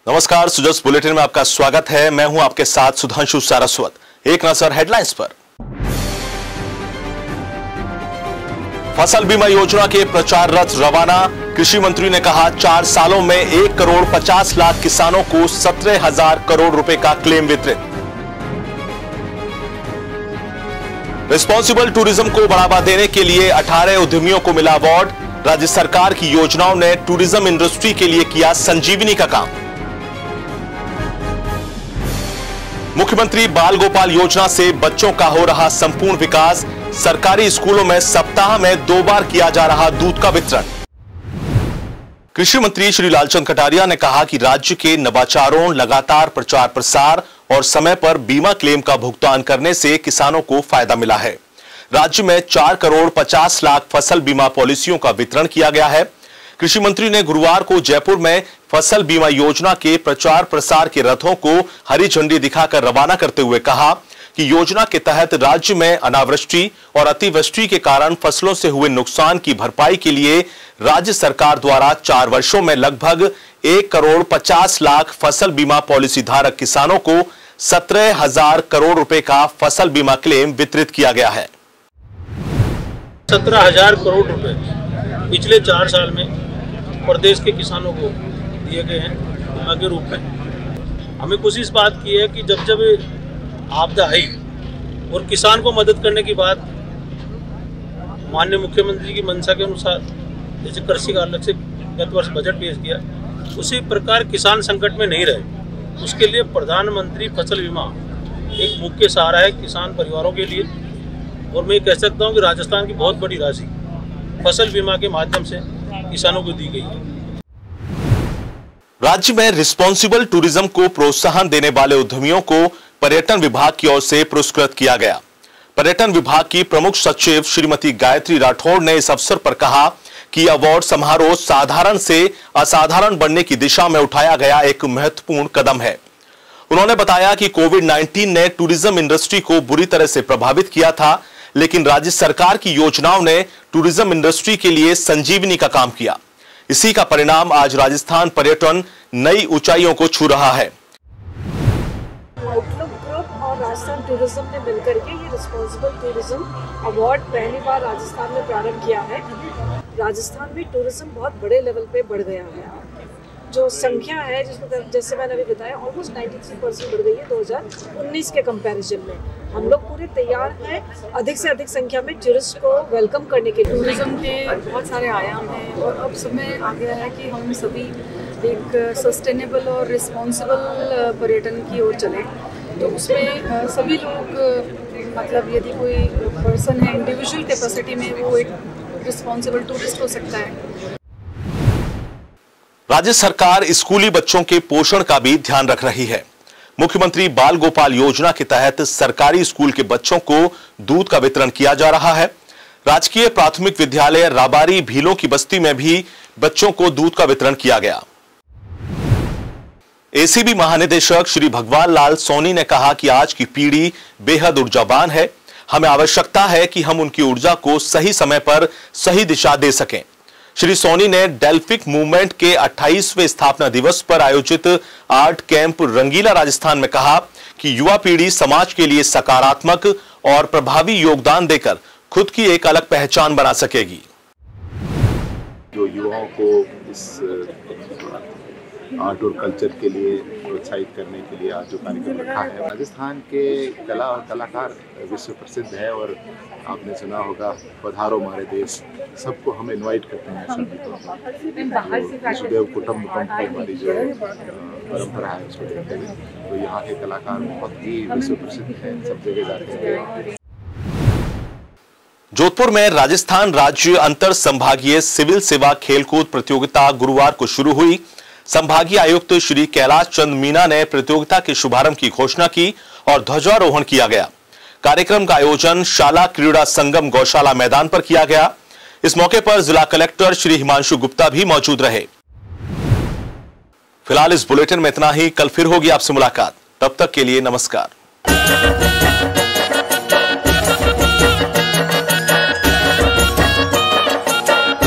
नमस्कार, सुजस बुलेटिन में आपका स्वागत है। मैं हूं आपके साथ सुधांशु सारस्वत। एक नजर हेडलाइंस पर। फसल बीमा योजना के प्रचार रथ रवाना। कृषि मंत्री ने कहा 4 सालों में 1 करोड़ 50 लाख किसानों को 17,000 करोड़ रुपए का क्लेम वितरित। रिस्पॉन्सिबल टूरिज्म को बढ़ावा देने के लिए 18 उद्यमियों को मिला अवार्ड। राज्य सरकार की योजनाओं ने टूरिज्म इंडस्ट्री के लिए किया संजीवनी का काम। मुख्यमंत्री बाल गोपाल योजना से बच्चों का हो रहा संपूर्ण विकास। सरकारी स्कूलों में सप्ताह में 2 बार किया जा रहा दूध का वितरण। कृषि मंत्री श्री लालचंद कटारिया ने कहा कि राज्य के नवाचारों, लगातार प्रचार प्रसार और समय पर बीमा क्लेम का भुगतान करने से किसानों को फायदा मिला है। राज्य में 4 करोड़ 50 लाख फसल बीमा पॉलिसियों का वितरण किया गया है। कृषि मंत्री ने गुरुवार को जयपुर में फसल बीमा योजना के प्रचार प्रसार के रथों को हरी झंडी दिखाकर रवाना करते हुए कहा कि योजना के तहत राज्य में अनावृष्टि और अतिवृष्टि के कारण फसलों से हुए नुकसान की भरपाई के लिए राज्य सरकार द्वारा 4 वर्षों में लगभग 1 करोड़ 50 लाख फसल बीमा पॉलिसी धारक किसानों को 17,000 करोड़ रुपए का फसल बीमा क्लेम वितरित किया गया है। 17,000 करोड़ रुपए पिछले 4 साल में प्रदेश के किसानों को दिए गए हैं बीमा के रूप में। हमें कोशिश बात की है कि जब जब आपदा आई और किसान को मदद करने की बात माननीय मुख्यमंत्री की मंशा के अनुसार, जैसे कृषि का अलग से गत वर्ष बजट पेश किया, उसी प्रकार किसान संकट में नहीं रहे, उसके लिए प्रधानमंत्री फसल बीमा एक मुख्य सहारा है किसान परिवारों के लिए। और मैं कह सकता हूँ कि राजस्थान की बहुत बड़ी राशि फसल बीमा के माध्यम से किसानों को दी गई है। राज्य में रिस्पॉन्सिबल टूरिज्म को प्रोत्साहन देने वाले उद्यमियों को पर्यटन विभाग की ओर से पुरस्कृत किया गया। पर्यटन विभाग की प्रमुख सचिव श्रीमती गायत्री राठौड़ ने इस अवसर पर कहा कि अवार्ड समारोह साधारण से असाधारण बनने की दिशा में उठाया गया एक महत्वपूर्ण कदम है। उन्होंने बताया कि कोविड-19 ने टूरिज्म इंडस्ट्री को बुरी तरह से प्रभावित किया था, लेकिन राज्य सरकार की योजनाओं ने टूरिज्म इंडस्ट्री के लिए संजीवनी का काम किया। इसी का परिणाम आज राजस्थान पर्यटन नई ऊंचाइयों को छू रहा है। आउटलुक ग्रुप और राजस्थान टूरिज्म ने मिलकर के ये रिस्पॉन्सिबल टूरिज्म अवार्ड पहली बार राजस्थान में प्रारंभ किया है। राजस्थान में टूरिज्म बहुत बड़े लेवल पे बढ़ गया है। जो संख्या है जिसमें जैसे मैंने अभी बताया ऑलमोस्ट 93% बढ़ गई है 2019 के कंपैरिजन में। हम लोग पूरे तैयार हैं अधिक से अधिक संख्या में टूरिस्ट को वेलकम करने के लिए। टूरिज्म के बहुत सारे आयाम हैं और अब समय आ गया है कि हम सभी एक सस्टेनेबल और रिस्पॉन्सिबल पर्यटन की ओर चलें। तो उसमें सभी लोग मतलब यदि कोई पर्सन है इंडिविजुअल कैपेसिटी में, वो एक रिस्पॉन्सिबल टूरिस्ट हो सकता है। राज्य सरकार स्कूली बच्चों के पोषण का भी ध्यान रख रही है। मुख्यमंत्री बाल गोपाल योजना के तहत सरकारी स्कूल के बच्चों को दूध का वितरण किया जा रहा है। राजकीय प्राथमिक विद्यालय राबारी भीलों की बस्ती में भी बच्चों को दूध का वितरण किया गया। एसीबी महानिदेशक श्री भगवान लाल सोनी ने कहा कि आज की पीढ़ी बेहद ऊर्जावान है। हमें आवश्यकता है कि हम उनकी ऊर्जा को सही समय पर सही दिशा दे सकें। श्री सोनी ने डेल्फिक मूवमेंट के 28वें स्थापना दिवस पर आयोजित आर्ट कैंप रंगीला राजस्थान में कहा कि युवा पीढ़ी समाज के लिए सकारात्मक और प्रभावी योगदान देकर खुद की एक अलग पहचान बना सकेगी। जो युवाओं को इस आर्ट और कल्चर के लिए प्रोत्साहित करने के लिए आज जो कार्यक्रम रखा है, राजस्थान के कला और कलाकार विश्व प्रसिद्ध है। और आपने सुना होगा पधारो हमारे देश, सबको हम इनवाइट करते हैं सभी को। वसुधैव कुटुंबकम की हमारी जो परंपरा है उसको देखते हुए तो यहाँ के कलाकार बहुत ही विश्व प्रसिद्ध हैं, सब जगह जाते हैं। जोधपुर में राजस्थान राज्य अंतर संभागीय सिविल सेवा खेलकूद प्रतियोगिता गुरुवार को शुरू हुई। संभागीय आयुक्त श्री कैलाश चंद मीना ने प्रतियोगिता के शुभारंभ की घोषणा की और ध्वजारोहण किया गया। कार्यक्रम का आयोजन शाला क्रीड़ा संगम गौशाला मैदान पर किया गया। इस मौके पर जिला कलेक्टर श्री हिमांशु गुप्ता भी मौजूद रहे। फिलहाल इस बुलेटिन में इतना ही। कल फिर होगी आपसे मुलाकात। तब तक के लिए नमस्कार।